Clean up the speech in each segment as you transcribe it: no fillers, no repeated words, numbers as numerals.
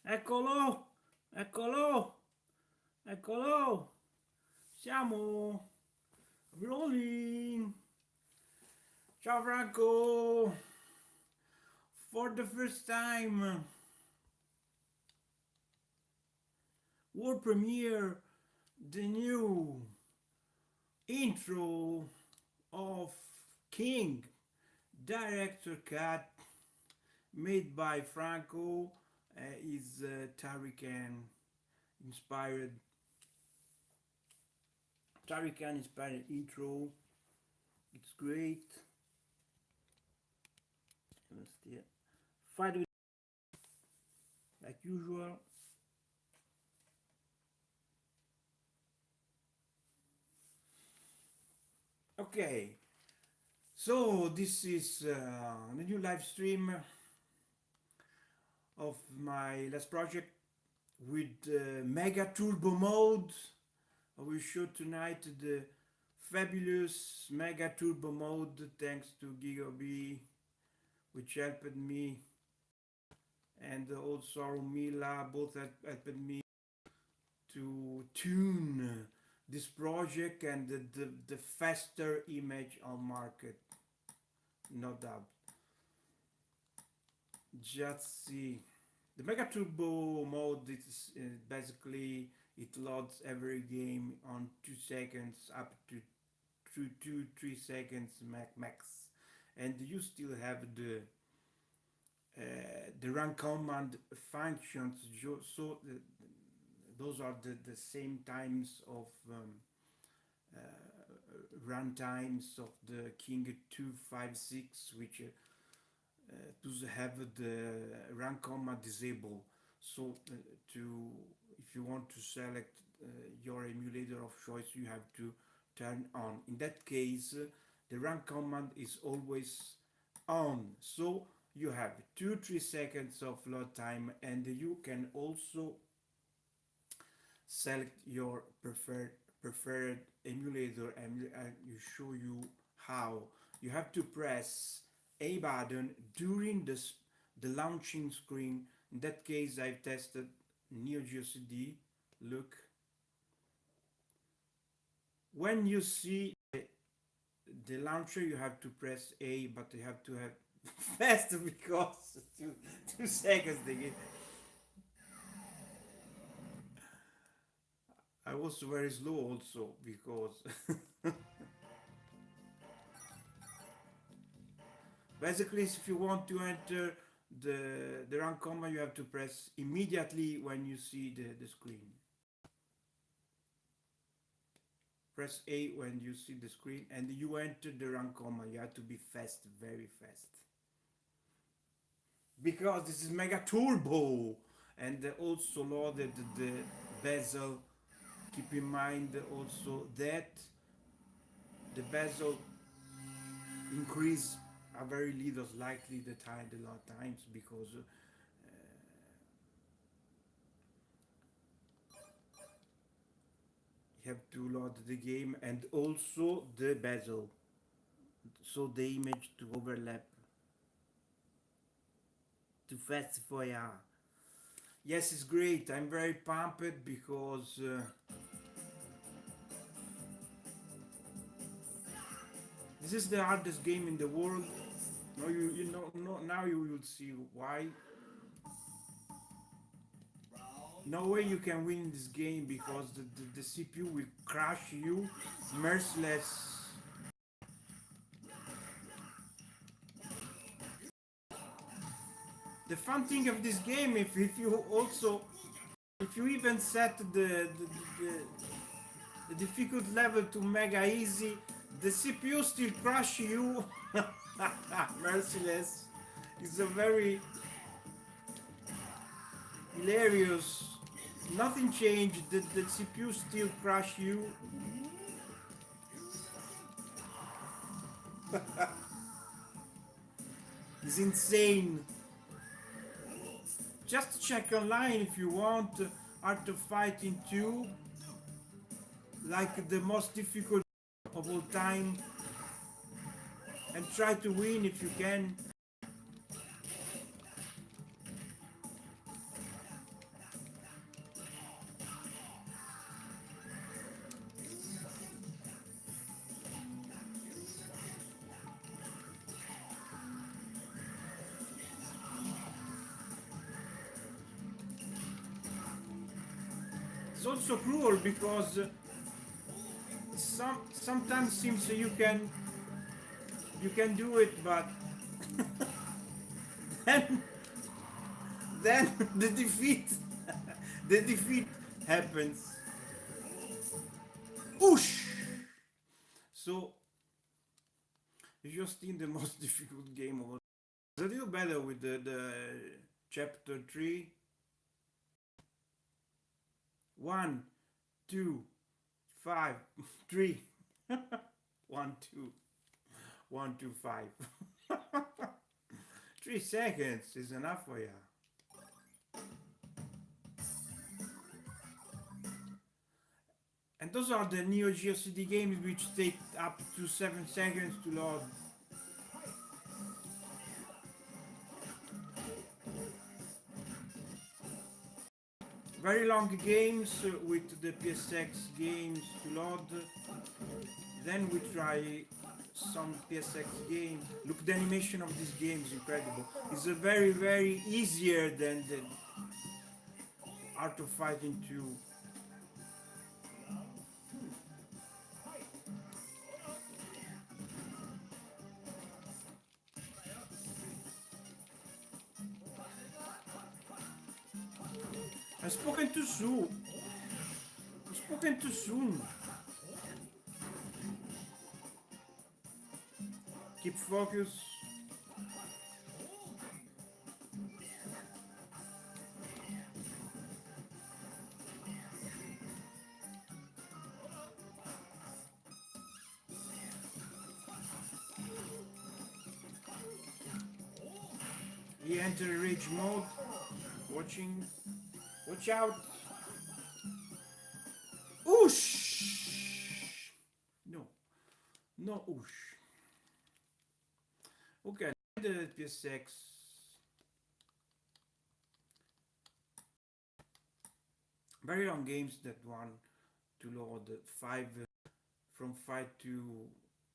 Eccolo, eccolo, eccolo. Siamo rolling. Ciao Franco. For the first time, world premiere, the new intro of King director cut made by Franco is Tarikan inspired Tarikan inspired intro. It's great. Let's fight with like usual. Okay, so this is the new live stream of my last project with Mega Turbo mode. I will show tonight the fabulous Mega Turbo mode thanks to Gigaby, which helped me, and also Romila both helped me to tune this project and the faster image on market, no doubt. Just see the Mega Turbo mode is basically it loads every game on 2 seconds up to 2 3 seconds max, and you still have the run command functions. So those are the same times of uh, run times of the King 256, which to have the run command disabled. So to if you want to select your emulator of choice, you have to turn on. In that case, the run command is always on. So you have 2 3 seconds of load time, and you can also select your preferred emulator, and you show you how. You have to press a button during the launching screen. In that case, I've tested Neo Geo CD. Look, when you see the launcher, you have to press A, but you have to have fast because 2 seconds they give. I was very slow also because basically if you want to enter the run command, you have to press immediately when you see the screen. Press A when you see the screen and you enter the run command. You have to be fast, very fast. Because this is Mega Turbo and also loaded the bezel. Keep in mind also that the bezel increase a very little, slightly the time, the load times, because you have to load the game and also the bezel, so the image to overlap too fast for ya. Yes, it's great. I'm very pumped because this is the hardest game in the world. No, you know, no, now you will see why. No way you can win this game because the CPU will crush you merciless. The fun thing of this game, if you also, if you even set the difficult level to mega easy, the CPU still crush you merciless. It's a very hilarious. Nothing changed. The CPU still crush you. It's insane. Just check online if you want Art of Fighting 2, like the most difficult of all time, and try to win if you can. It's also cruel because sometimes seems you can do it, but then then the defeat happens. Oosh! So just in the most difficult game of all. It's a little better with the chapter 3. 1, 2, 5, 3. 1, 2, 1, 2, 5. 3 seconds is enough for you. And those are the Neo Geo CD games which take up to 7 seconds to load. Very long games with the PSX games to load. Then we try some PSX game. Look, the animation of this game is incredible. It's a very easier than the Art of Fighting 2. I've spoken too soon. I've spoken too soon. Keep focus. He enter rage mode. Watching. Watch out. Oosh! No. No oosh. Okay, the PSX. Very long games that one to load 5 from 5 to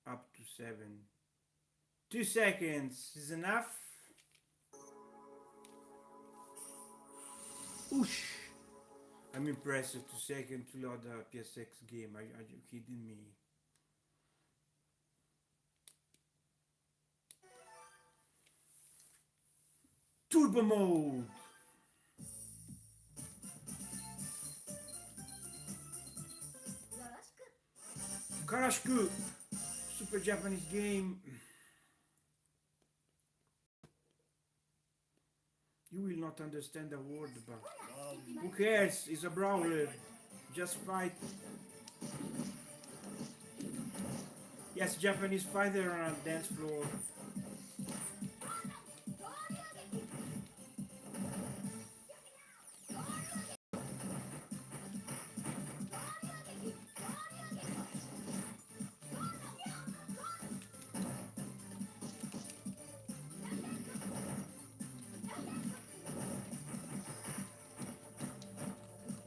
up to 7. 2 seconds is enough. Oosh! I'm impressed. 2 seconds to load a PSX game. Are you kidding me? Turbo mode. Karashku, super Japanese game. You will not understand a word about. Who cares? It's a brawler. Just fight. Yes, Japanese fighter on a dance floor.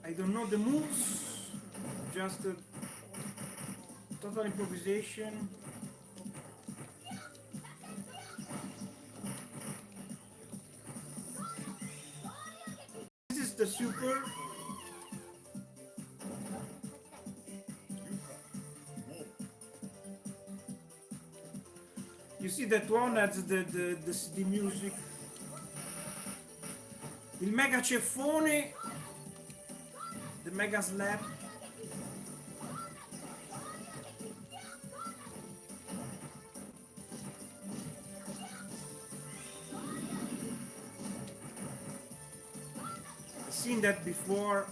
I don't know the moves, just a total improvisation. This is the super. You see that one has the music. Il mega ceffone. The mega slap. I've seen that before.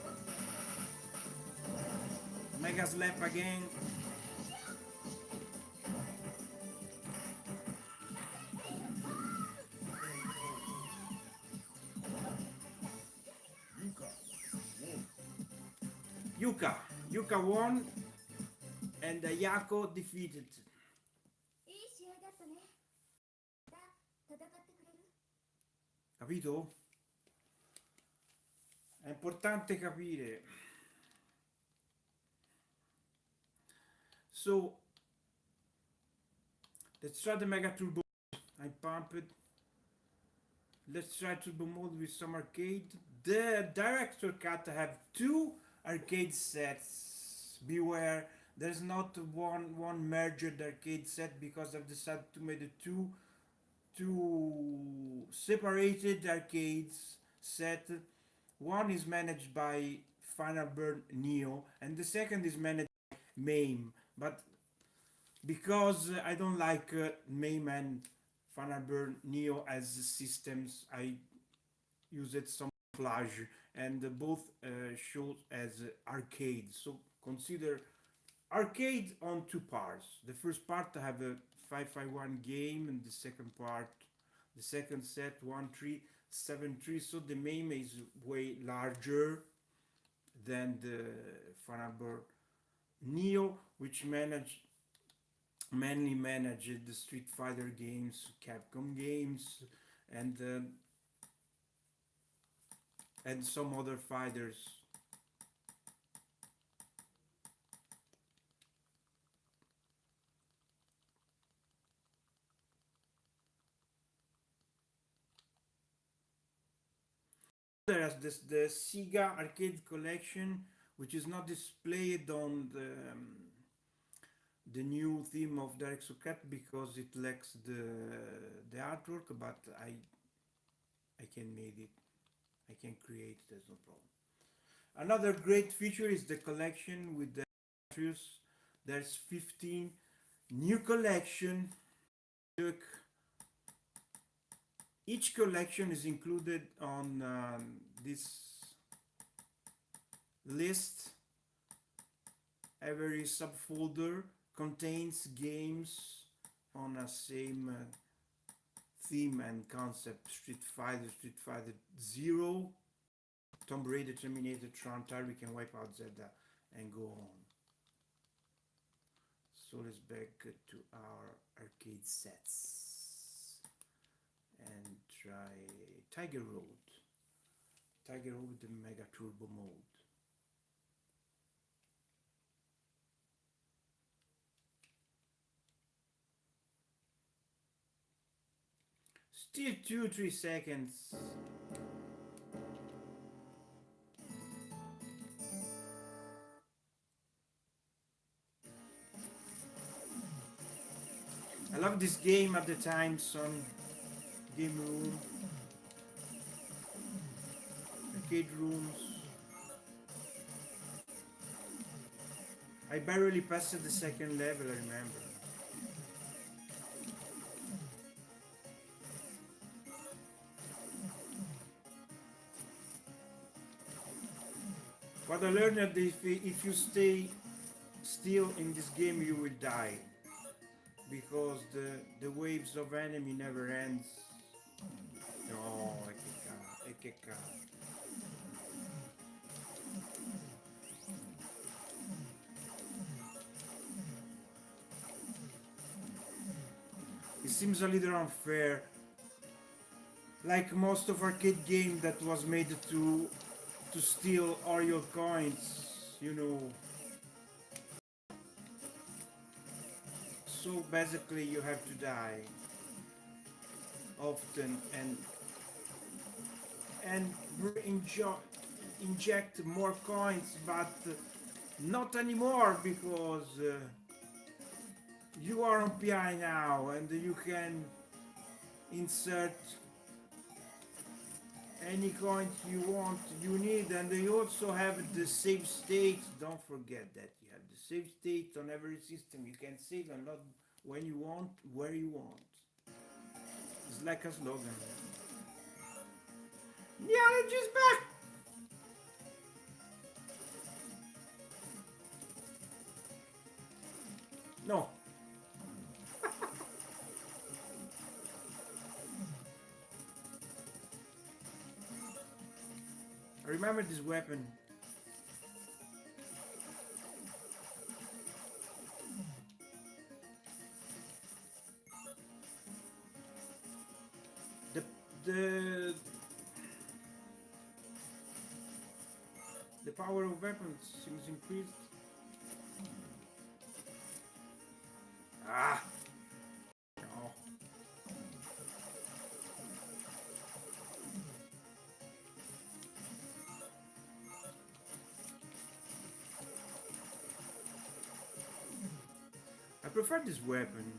Mega slap again. Yuka won and Yako defeated. Capito? È importante capire. So let's try the Mega Turbo. I pump it. Let's try Turbo mode with some arcade. The director cut have 2 arcade sets. Beware, there's not one merged arcade set because I've decided to make the two separated arcades set. One is managed by Final Burn Neo, and the second is managed by MAME. But because I don't like MAME and Final Burn Neo as systems, I use it some flash, and both show as arcade. So consider arcade on two parts. The first part I have a 551 game, and the second part, the second set 1373. So the MAME is way larger than the Final Burn Neo, which mainly managed the Street Fighter games, Capcom games, and uh, and some other fighters. There's the Sega Arcade Collection, which is not displayed on the new theme of Direct Socket because it lacks the artwork, but I can make it, I can create it, there's no problem. Another great feature is the collection with the entries. There's 15 new collection. Look, each collection is included on this list. Every subfolder contains games on a same theme and concept: Street Fighter Zero, Tomb Raider, Terminator, Tron, Tyric, and Wipeout, Zelda, and go on. So let's back to our arcade sets and try Tiger Road. Tiger Road with the Mega Turbo mode. Still 2-3 seconds. I love this game at the time, son. Game room, arcade rooms. I barely passed the second level, I remember. But I learned that if you stay still in this game, you will die. Because the waves of enemy never ends. No, Ekeka. It seems a little unfair. Like most of arcade game that was made to steal all your coins, you know. So basically you have to die often and inject more coins, but not anymore because you are on PI now and you can insert any coins you want, you need, and they also have the save state. Don't forget that you have the save state on every system. You can save and load when you want, where you want. It's like a slogan. Yeah, just back. No. I remember this weapon. The power of weapons seems increased. Ah. No. prefer this weapon.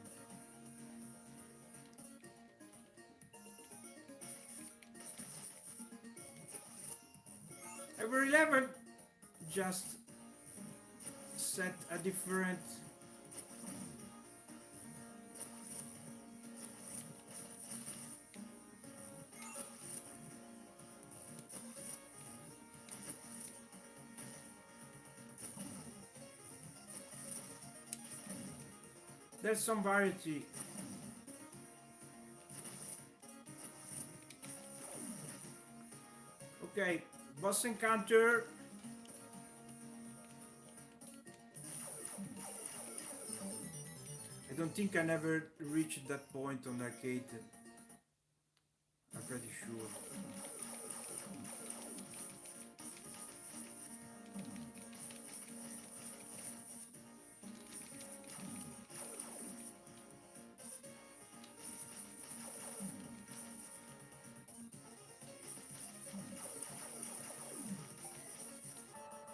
Every level just set a different there's some variety. Okay, boss encounter. I don't think I never reached that point on arcade. I'm pretty sure.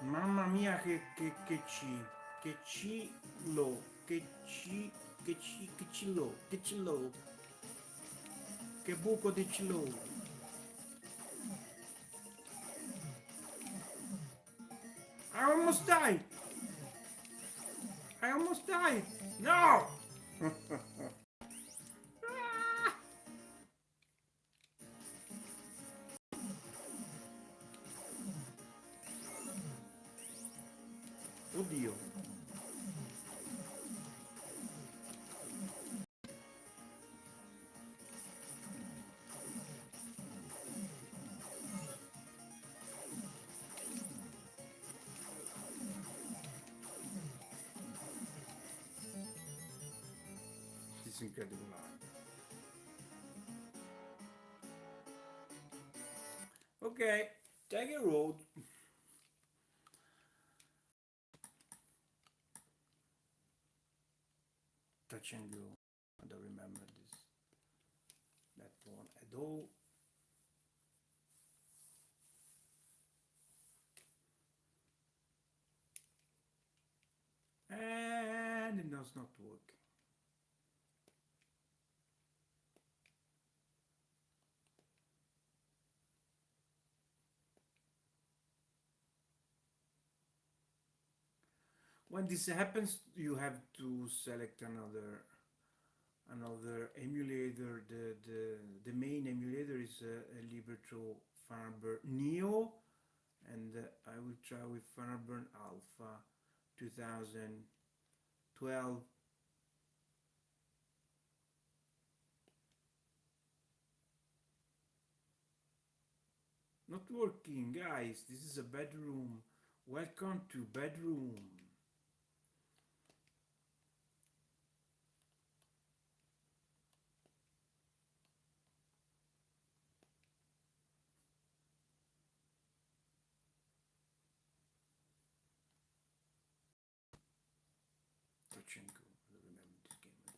Mamma mia che cilo, che cilo, che buco di cilo. I almost died! I almost died! No! Oddio. This is incredible. Okay, take a road. Touch and go. I don't remember this. That one at all. And it does not work. When this happens, you have to select another emulator. The main emulator is Libertro Fireburn Neo, and I will try with Fireburn Alpha 2012. Not working, guys. This is a bedroom. Welcome to bedroom. Touch and go. I don't remember this game at all.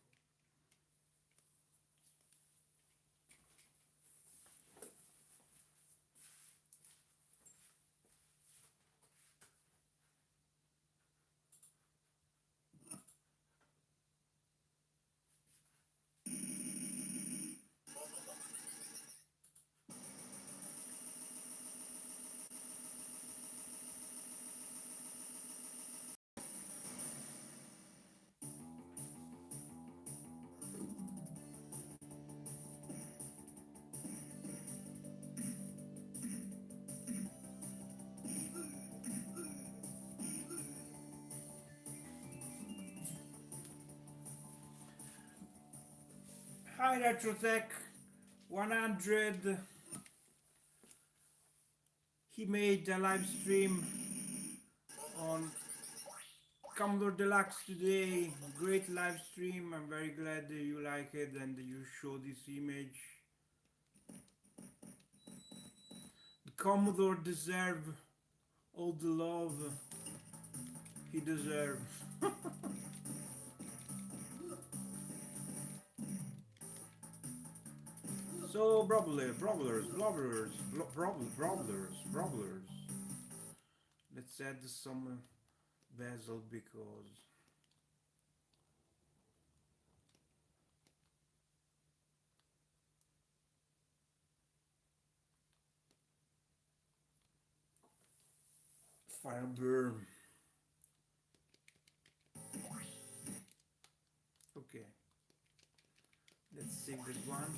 Hi Retrotech 100. He made a live stream on Commodore Deluxe today. Great live stream. I'm very glad that you like it and you show this image. The Commodore deserves all the love he deserves. So, brawlers. Let's add some bezel because Fire burn. Okay, let's save this one.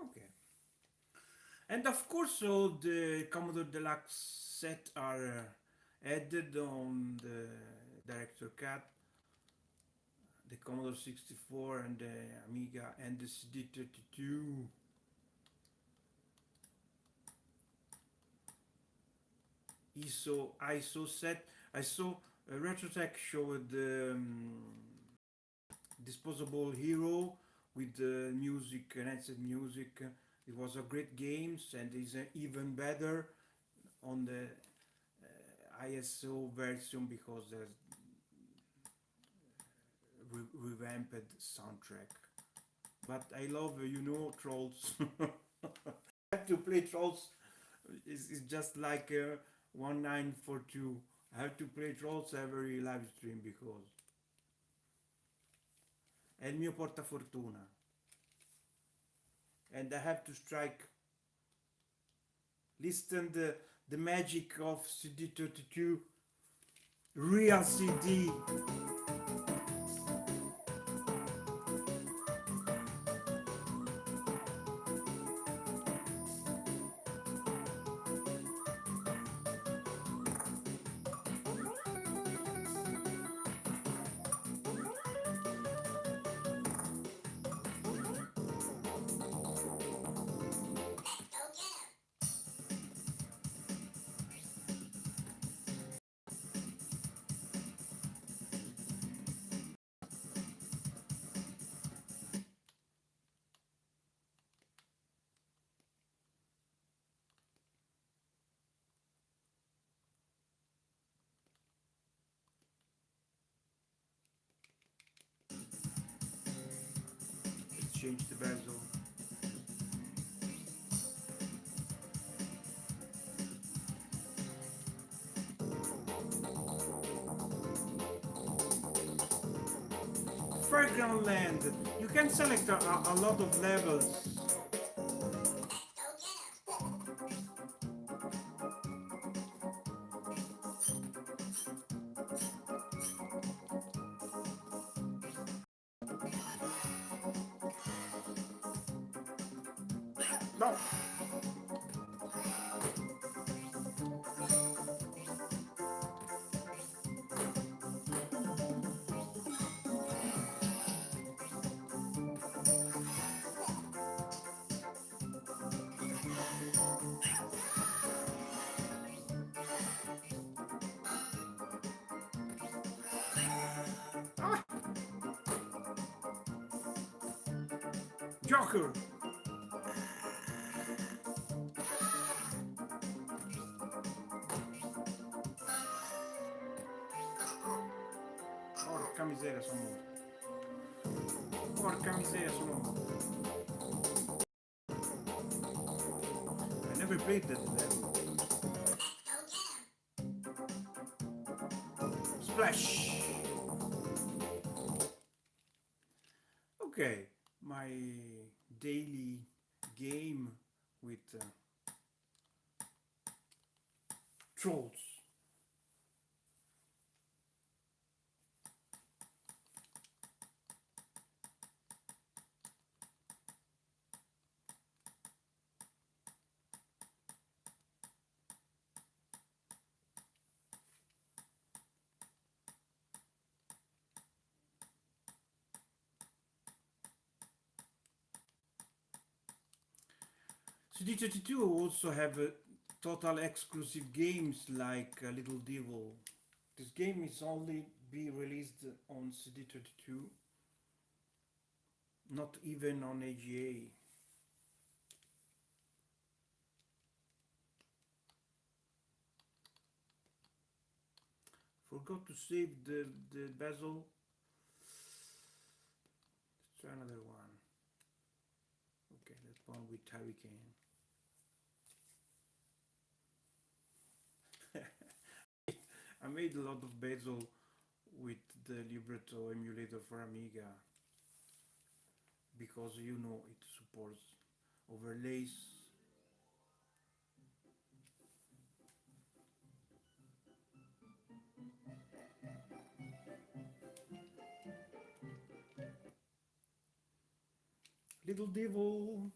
Okay. And of course, all the Commodore Deluxe set are added on the Director Cut, the Commodore 64 and the Amiga and the CD32. ISO set. I saw Retrotech showed the disposable hero with the music, enhanced music. It was a great game and is even better on the ISO version because there's revamped soundtrack. But I love, Trolls. I have to play Trolls. It's just like 1942. I have to play Trolls every live stream because è il mio portafortuna. And I have to strike. Listen the magic of CD32. Real CD. Change the bezel. Fairground Land. You can select a lot of levels. No. Ah. Joker. Porca miseria, sono morto. Porca miseria, sono morto. I never played that level. Splash. Okay, my daily game with Trolls. CD32 also have total exclusive games like Little Devil. This game is only be released on CD32, not even on AGA. Forgot to save the bezel. Let's try another one. Okay, that one with Hurricane. I made a lot of bezel with the libretto emulator for Amiga because you know it supports overlays. Little devil.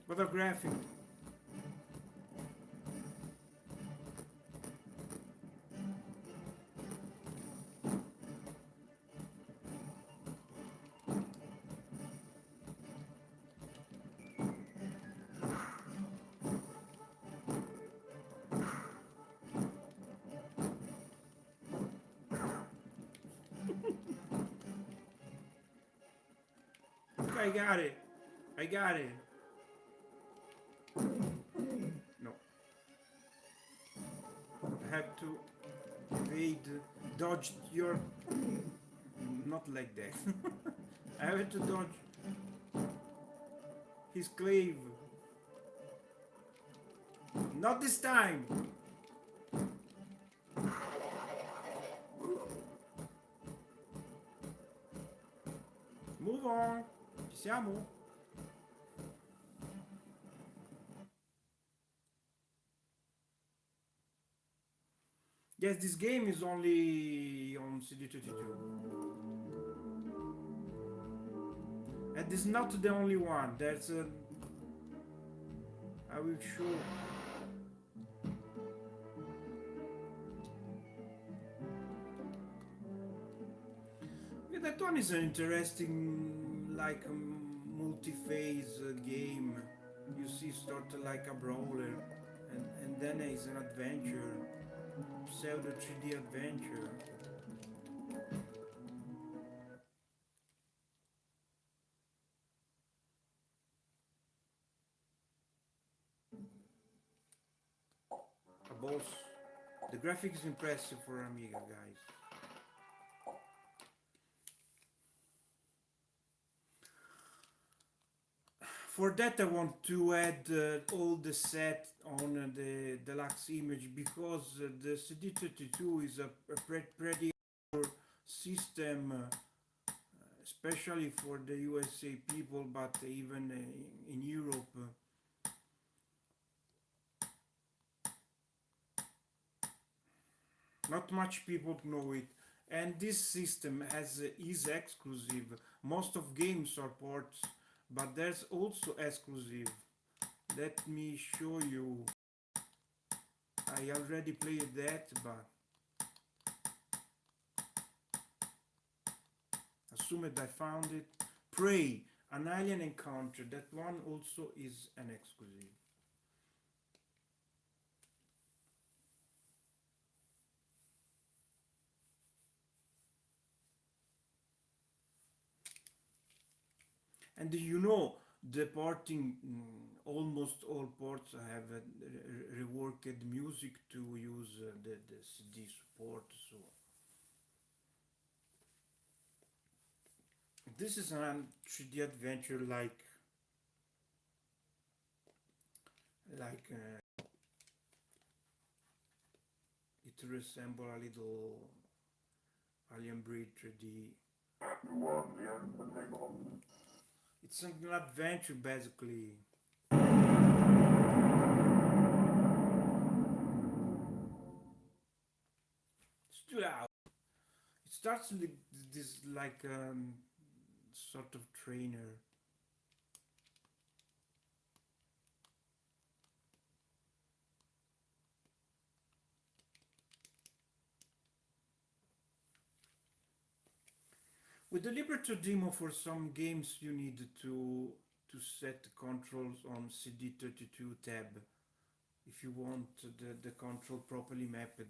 What a graphic. I got it. I got it. No. I have to evade, dodge your... Not like that. I have to dodge his clave. Not this time. Move on. Ci siamo. Yes, this game is only on CD32. And this is not the only one. There's a... I will show. Yeah, that one is an interesting, like multi-phase game. You see, sort of like a brawler, and then it's an adventure, pseudo 3D adventure. A boss. The graphics is impressive for Amiga, guys. For that I want to add all the set on the deluxe image because the CD32 is a pretty system, especially for the USA people, but even in Europe. Not much people know it, and this system is exclusive. Most of games are ports, but there's also exclusive. Let me show you. I already played that, but assumed I found it. Prey, an alien encounter. That one also is an exclusive. And you know, the porting, almost all ports have reworked music to use the CD support. So this is a 3D adventure like it resembles a little Alien Breed 3D. It's an adventure basically. Stood out. It starts with this like sort of trainer. With the libretto demo for some games you need to set the controls on CD32 tab if you want the control properly mapped.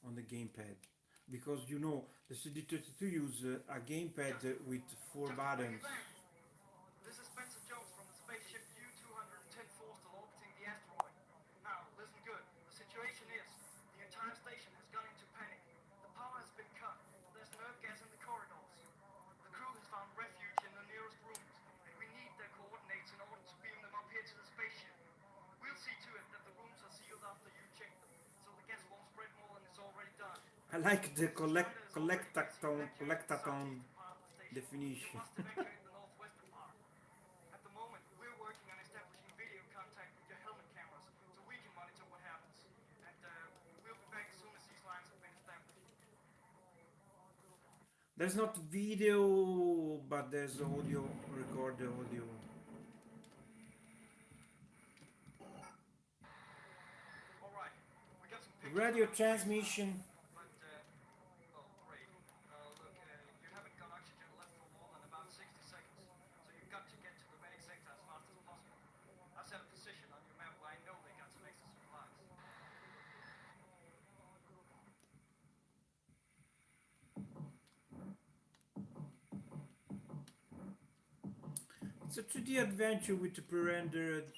on the gamepad, because you know the CD32 use a gamepad with four buttons. This is Spencer Jones from the spaceship U-210 Forrestal orbiting the asteroid. Now, listen good. The situation is, the entire station has gone into panic. The power has been cut. There's nerve gas in the corridors. The crew has found refuge in the nearest rooms, and we need their coordinates in order to beam them up here to the spaceship. We'll see to it that the rooms are sealed after you check them, so the gas won't spread more than it's already done. I like the Mrs. Schneider is already busy collectathon evacuating the collectathon southeastern part of the station. You definition. must evacuate the northwestern part. At the moment, we're working on establishing video contact with your helmet cameras so we can monitor what happens. And we'll be back as soon as these lines have been established. There's not video, but there's audio. Record the audio. All right, we got some pictures Radio around the base now. transmission. But, oh, great. Look, you haven't got oxygen left for more than about 60 seconds. So you've got to get to the medic sector as fast as possible. I've set a position on your map where I know they got some extra supplies. It's a 2D adventure with a pre-rendered.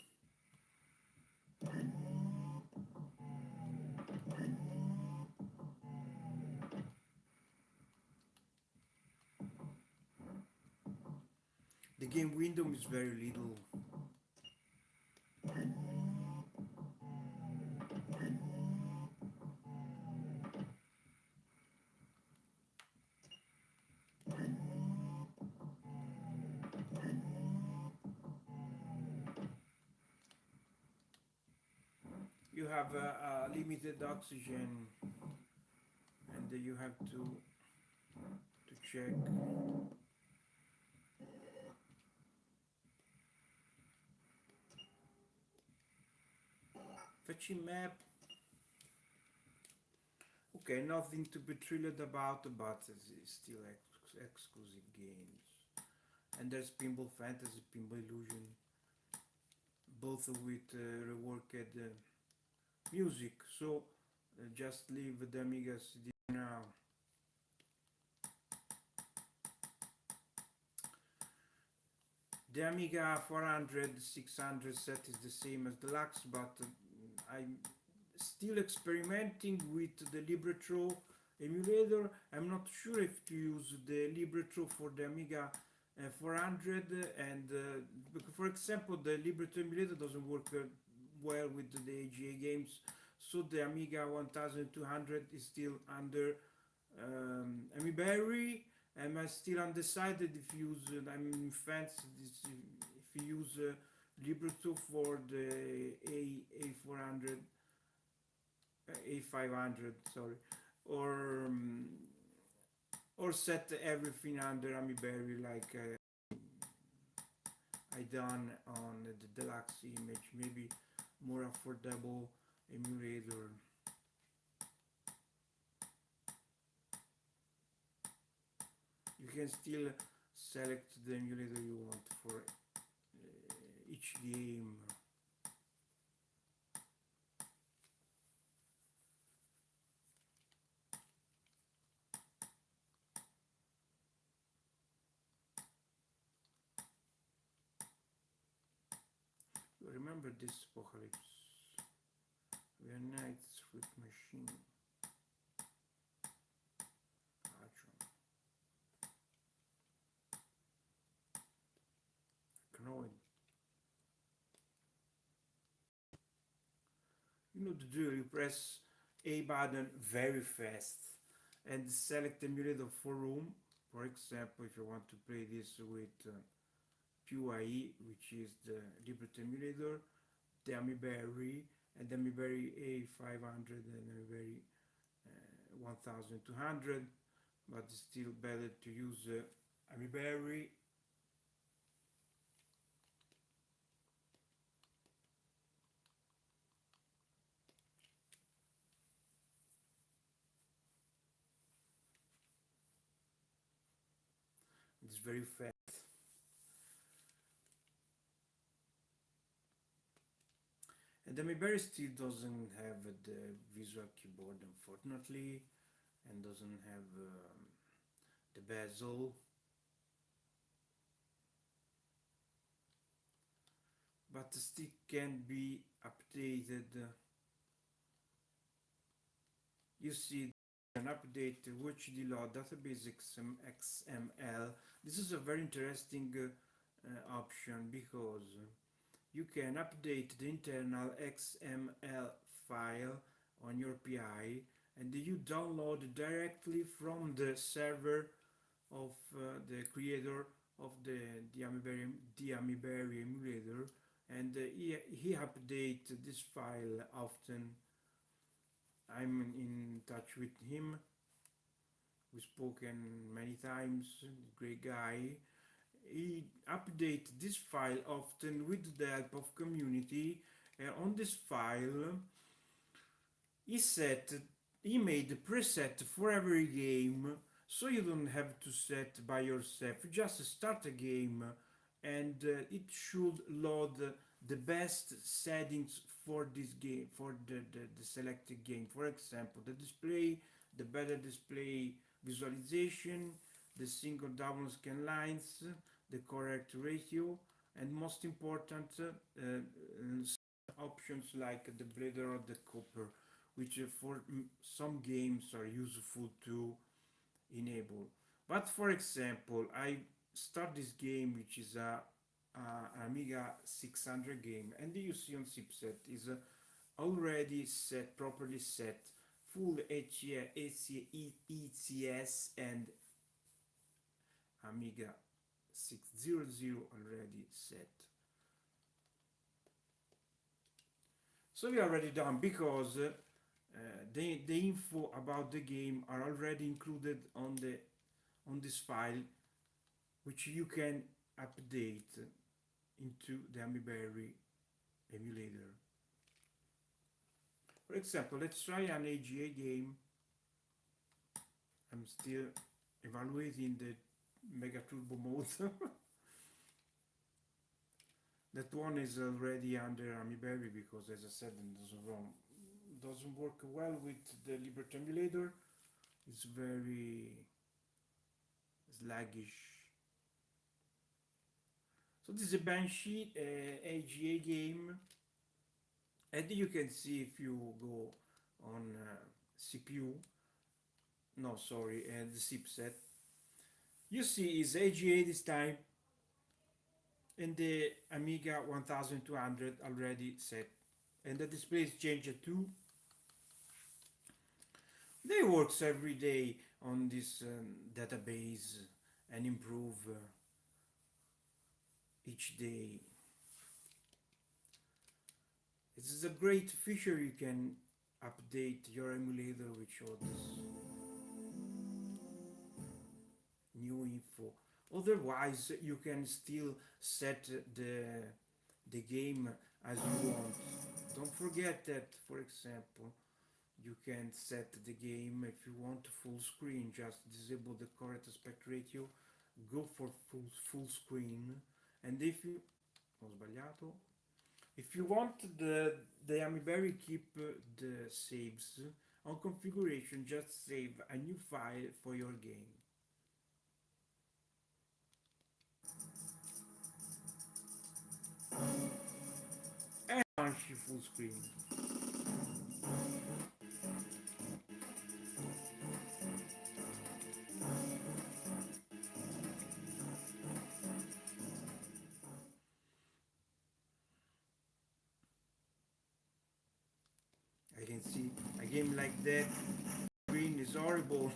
The game window is very little. You have limited oxygen, and you have to check. Fetching map. Okay, nothing to be thrilled about, but it's still exclusive games. And there's Pinball Fantasy, Pinball Illusion, both with reworked music. So just leave the Amiga CD now. The Amiga 400 600 set is the same as Deluxe, but I'm still experimenting with the Libretro emulator. I'm not sure if to use the Libretro for the Amiga 400, and for example the Libretro emulator doesn't work well with the AGA games, so the Amiga 1200 is still under Amiberry. And I'm still undecided if you use, I'm in France, if you use Libretto for the A400, A500, sorry, or set everything under Amiberry like I done on the Deluxe image, maybe more affordable emulator. You can still select the emulator you want for each game. Remember this apocalypse? We are knights with machine. You know the drill, you press A button very fast and select emulator for room. For example, if you want to play this with PUI, which is the Libretto emulator, the Amiberry, and the Amiberry A500 and Amiberry 1200, but it's still better to use Amiberry. It's very fast. The Amiberry still doesn't have the visual keyboard, unfortunately, and doesn't have the bezel, but the stick can be updated. You see, an update UHD load database XML. This is a very interesting option because you can update the internal XML file on your PI and you download directly from the server of the creator of the Amiberry emulator, and he update this file often. I'm in touch with him. We've spoken many times. Great guy. He update this file often with the help of community. On this file, he set he made a preset for every game, so you don't have to set by yourself. Just start a game, and it should load the best settings for this game, for the selected game. For example, the display, the better display visualization, the single double scan lines, the correct ratio, and most important, options like the blader or the copper, which for some games are useful to enable. But for example, I start this game, which is a Amiga 600 game, and you see on chipset is already set, properly set, full ECS and Amiga 600 already set. So we are already done because the info about the game are already included on this file, which you can update into the Amiberry emulator. For example, let's try an AGA game. I'm still evaluating the Mega Turbo mode. That one is already under Amiberry because, as I said, it doesn't work well with the Liberty emulator. It's very sluggish. So this is a Banshee AGA game, and you can see if you go on CPU, no sorry, the chipset, you see is AGA this time, and the Amiga 1200 already set, and the display is changed too. They works every day on this database and improve each day. This is a great feature. You can update your emulator with all this new info. Otherwise, you can still set the game as you want. Don't forget that, for example, you can set the game if you want full screen. Just disable the correct aspect ratio, go for full screen, and if you ho sbagliato, if you want the Amiberry keep the saves on configuration, just save a new file for your game. And launch full screen. I can see a game like that. Screen is horrible.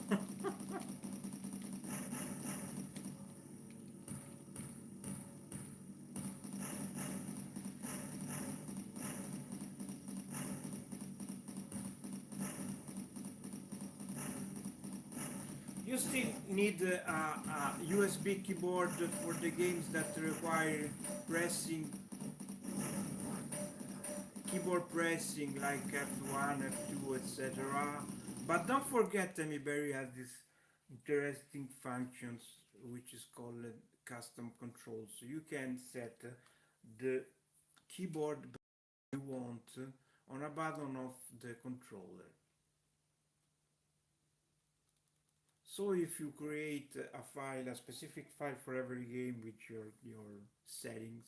You still need a USB keyboard for the games that require pressing, keyboard pressing like F1, F2, etc. But don't forget, Amiberry has this interesting functions which is called custom controls. So you can set the keyboard you want on a button of the controller. So if you create a file, a specific file for every game with your settings,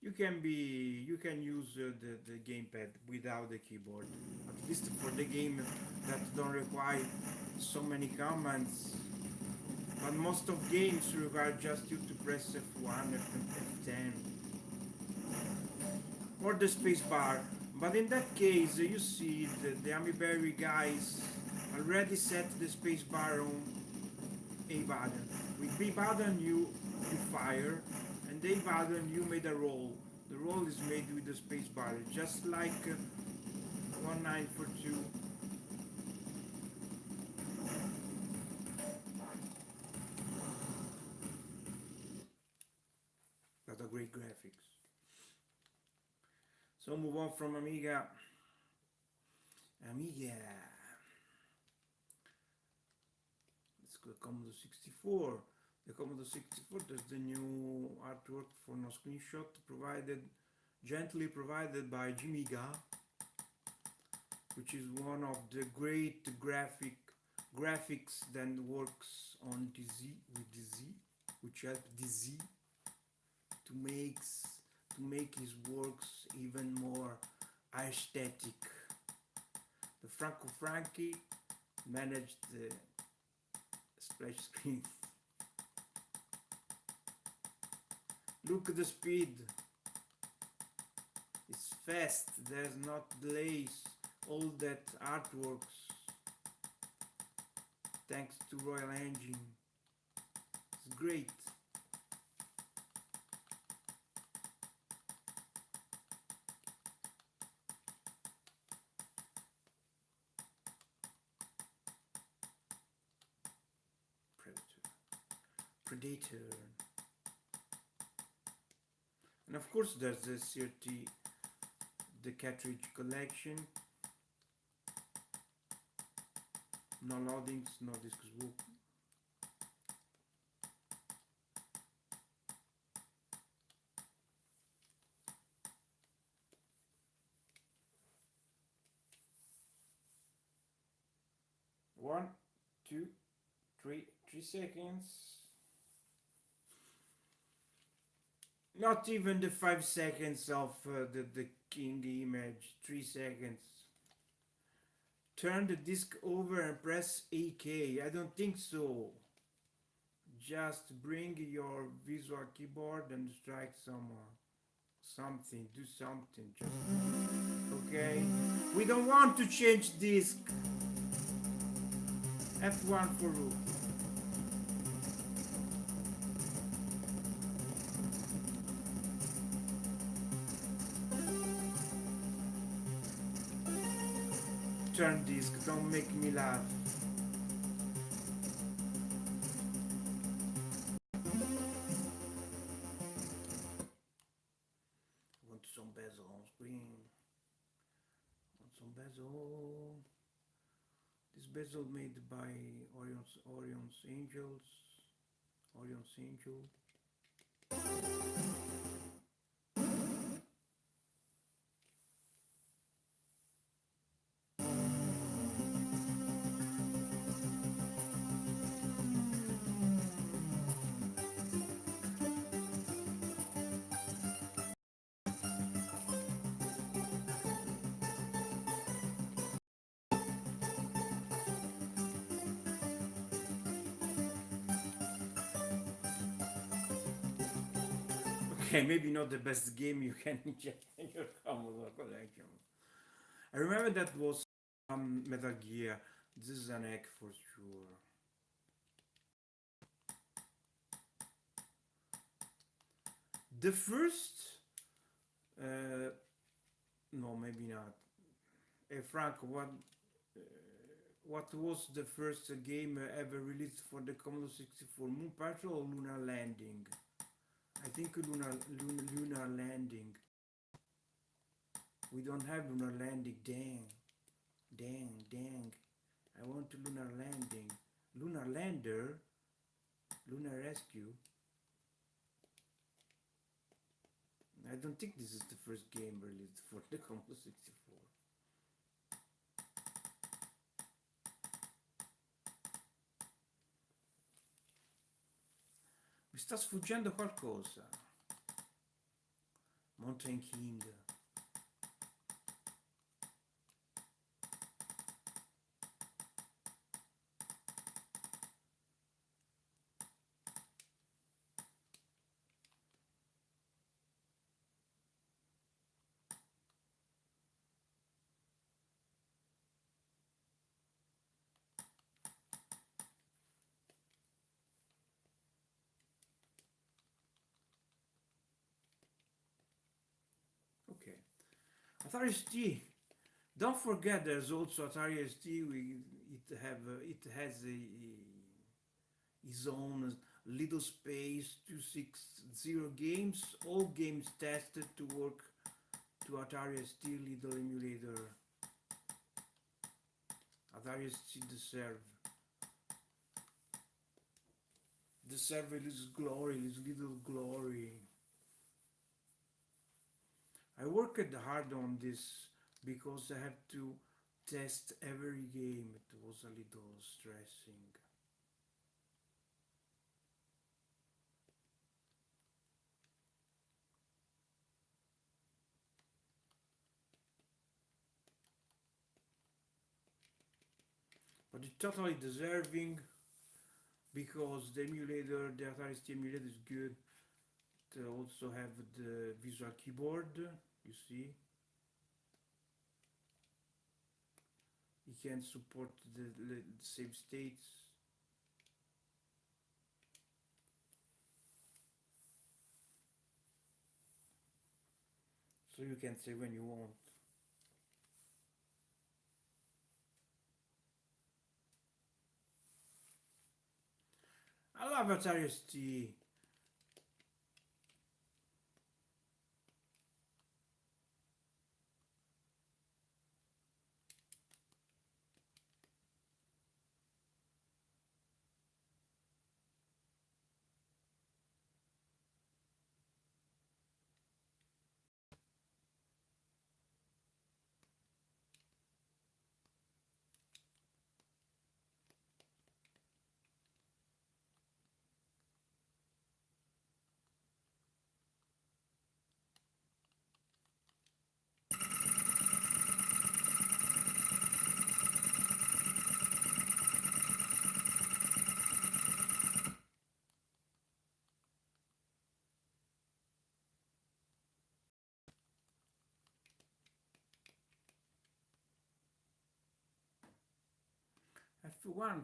you can use the gamepad without the keyboard. At least for the game that don't require so many commands. But most of games require just you to press F1, F10 or the space bar. But in that case, you see the Amiberry guys already set the space bar on A button. With B button you fire, and A button you made a roll. The roll is made with the space bar, just like 1942. Got a great graphics. So move on from Amiga. Let's go Commodore 64. The Commodore 64, there's the new artwork for no screenshot gently provided by Jimiga, which is one of the great graphics that works on DZ with DZ, which helped DZ to make his works even more aesthetic. The Franco Franchi managed the splash screen. Look at the speed. It's fast, there's not delays, all that artworks thanks to Royal Engine. It's great. Predator. And of course there's the CRT, the cartridge collection. No loadings, no discs book. One, two, 3 seconds. Not even the 5 seconds of the king image, 3 seconds. Turn the disc over and press AK. I don't think so. Just bring your visual keyboard and strike something, do something. Just, okay? We don't want to change disc. F1 for root. Turn disc, don't make me laugh. Want some bezel on screen. Want some bezel. This bezel made by Orion's Angel. Okay, maybe not the best game you can inject in your Commodore collection. I remember that was Metal Gear. This is an egg for sure. The first, no, maybe not. Hey Frank, what was the first game ever released for the Commodore 64? Moon Patrol or Lunar Landing? I think Lunar Landing. We don't have Lunar Landing. Dang. I want Lunar Landing. Lunar Lander. Lunar Rescue. I don't think this is the first game released for the Commodore 64. Mi sta sfuggendo qualcosa. Mountain King. Okay. Atari ST. Don't forget, there's also Atari ST. It has its own little space 260 games. All games tested to work to Atari ST little emulator. Atari ST deserve his glory, his little glory. I worked hard on this because I have to test every game. It was a little stressing. But it's totally deserving because the emulator, the Atari ST emulator is good. They also have the visual keyboard, you see. It can support the save states. So you can save when you want. I love Atari ST. F1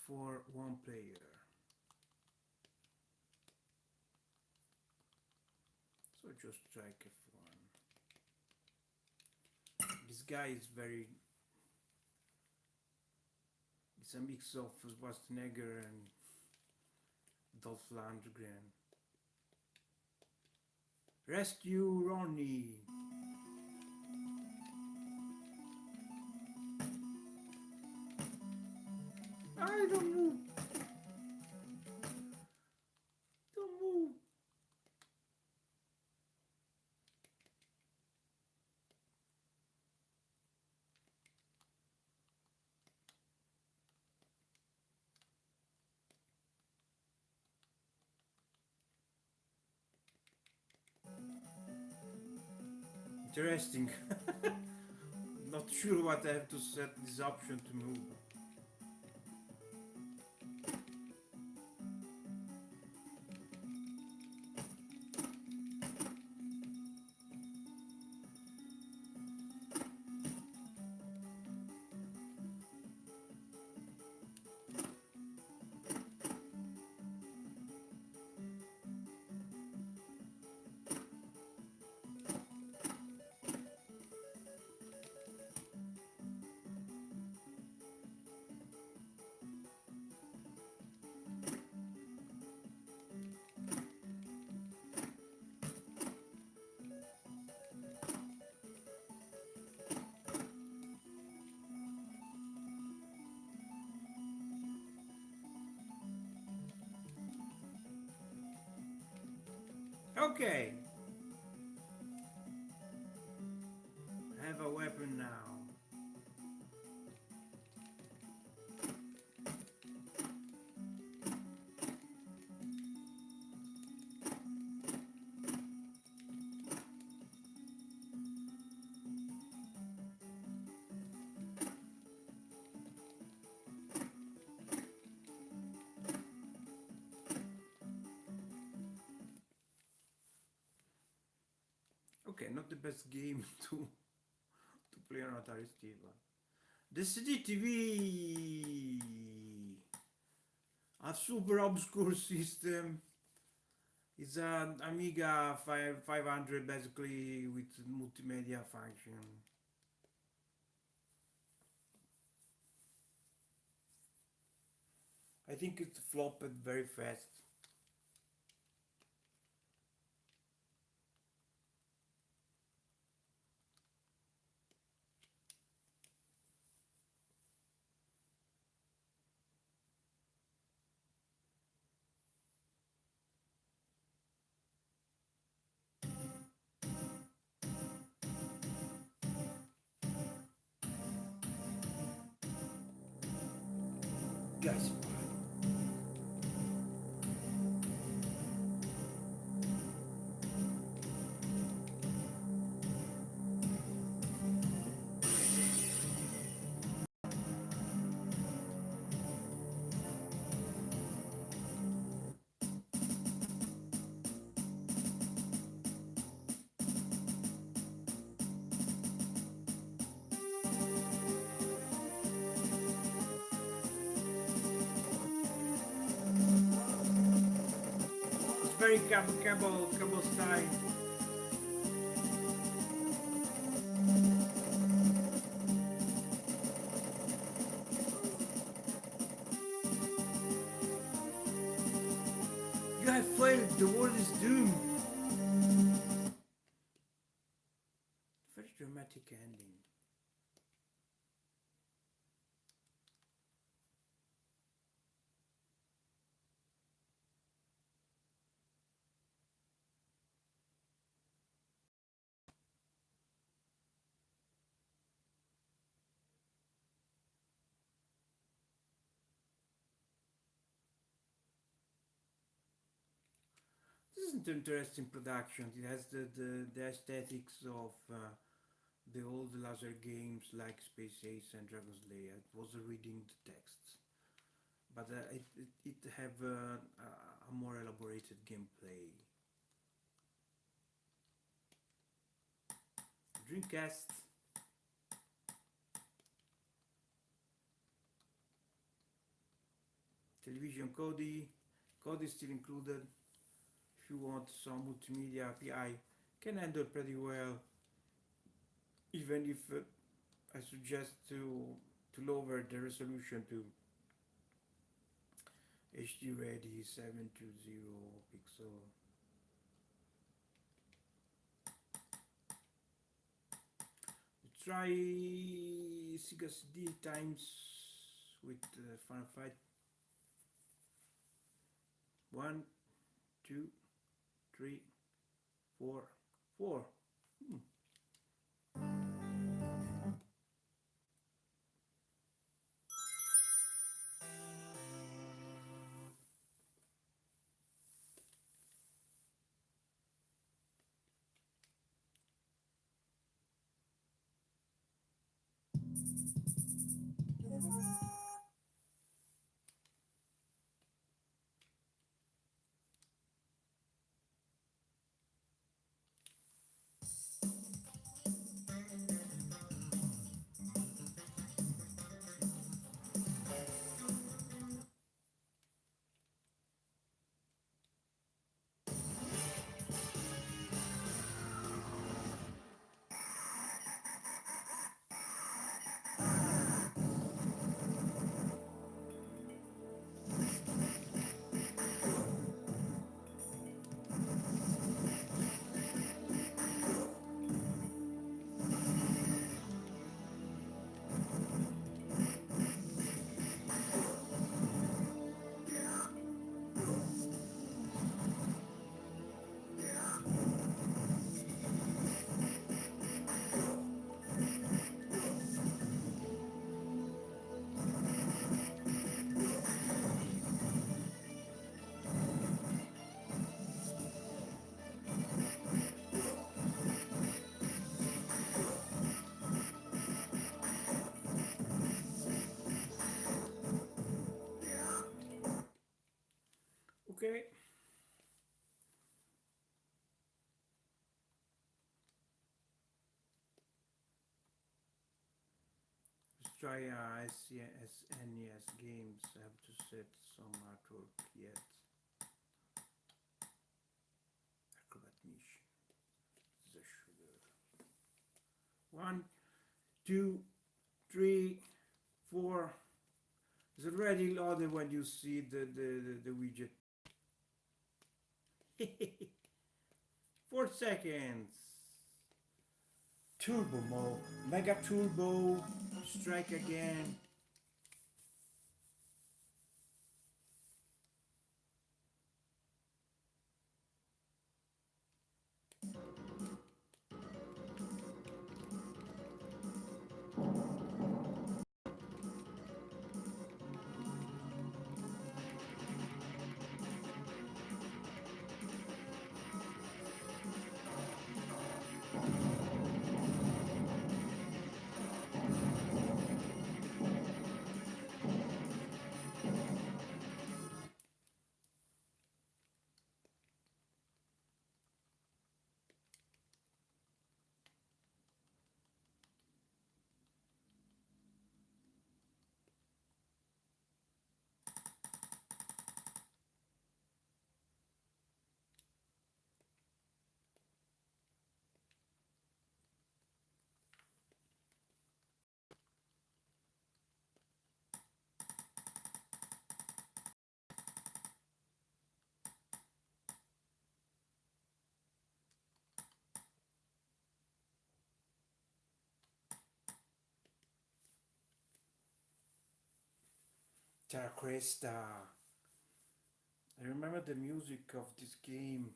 for one player. So just strike F1. This guy is very. It's a mix of Schwarzenegger and Dolph Lundgren. Rescue Ronnie. I don't move. Don't move. Interesting. Not sure what I have to set this option to move. Okay. not the best game to play on Atari ST, but the CDTV, a super obscure system. It's an Amiga 500 basically with multimedia function. I think it flopped very fast. Guys, it's very cable style. You have failed. The world is doomed. Very dramatic ending. This is an interesting production. It has the aesthetics of the old laser games like Space Ace and Dragon's Lair. It was reading the texts, but it have a more elaborated gameplay. Dreamcast. Television Code is still included. If you want some multimedia API, can handle pretty well. Even if I suggest to lower the resolution to HD ready 720 pixel. Try Sega CD times with Final Fight. 1, 2, 3, 4, 4. try SNES games. I have to set some artwork yet. Acrobat mission. The sugar. 1, 2, 3, 4. It's already loaded when you see the widget. 4 seconds. Turbo mode. Mega turbo. Strike again. Terra Cresta. I remember the music of this game.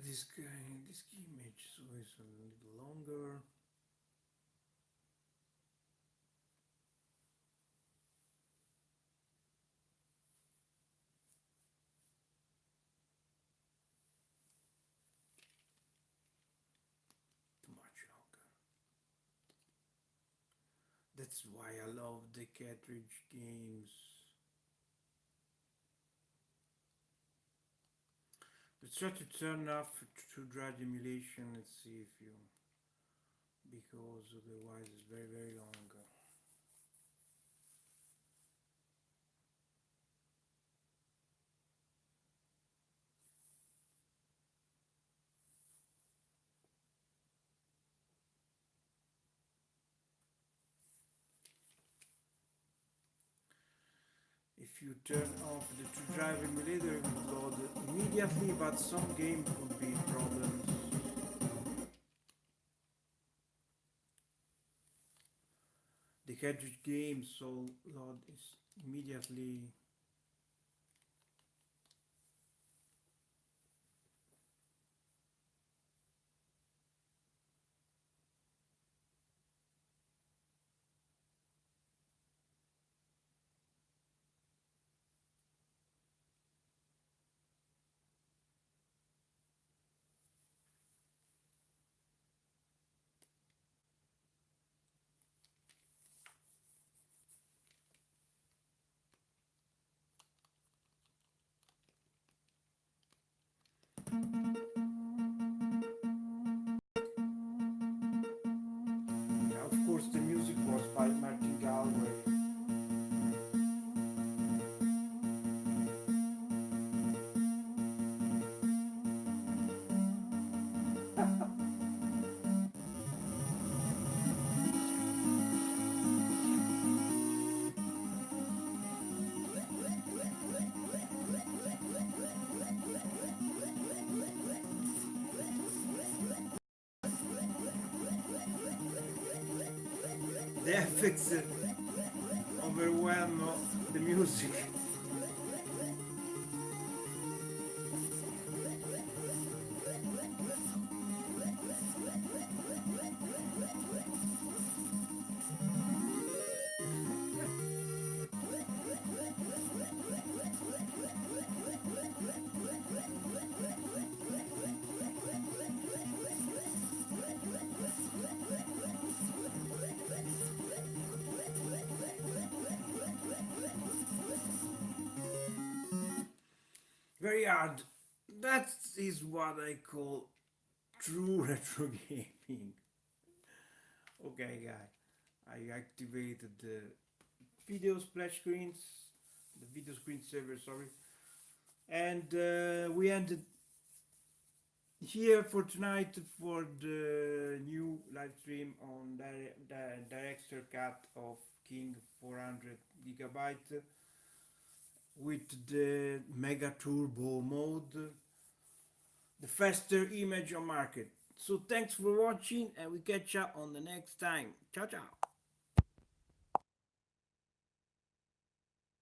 This guy, this image, so it's a little longer. Too much longer. That's why I love the cartridge games. Let's try to turn off to drive emulation. Let's see if you, because otherwise it's very long. If you turn off the to drive emulator, it will load immediately, but some games could be problems. The cartridge game so load is immediately. Yeah, of course, the music was by Martin Galway. the effects overwhelm the music. Very hard. That is what I call true retro gaming. Okay, guy. I activated the video splash screens, the video screen saver, sorry, and we ended here for tonight for the new live stream on director cut of King 400 gigabyte with the mega turbo mode, the faster image on market. So thanks for watching and we catch up on the next time. Ciao ciao.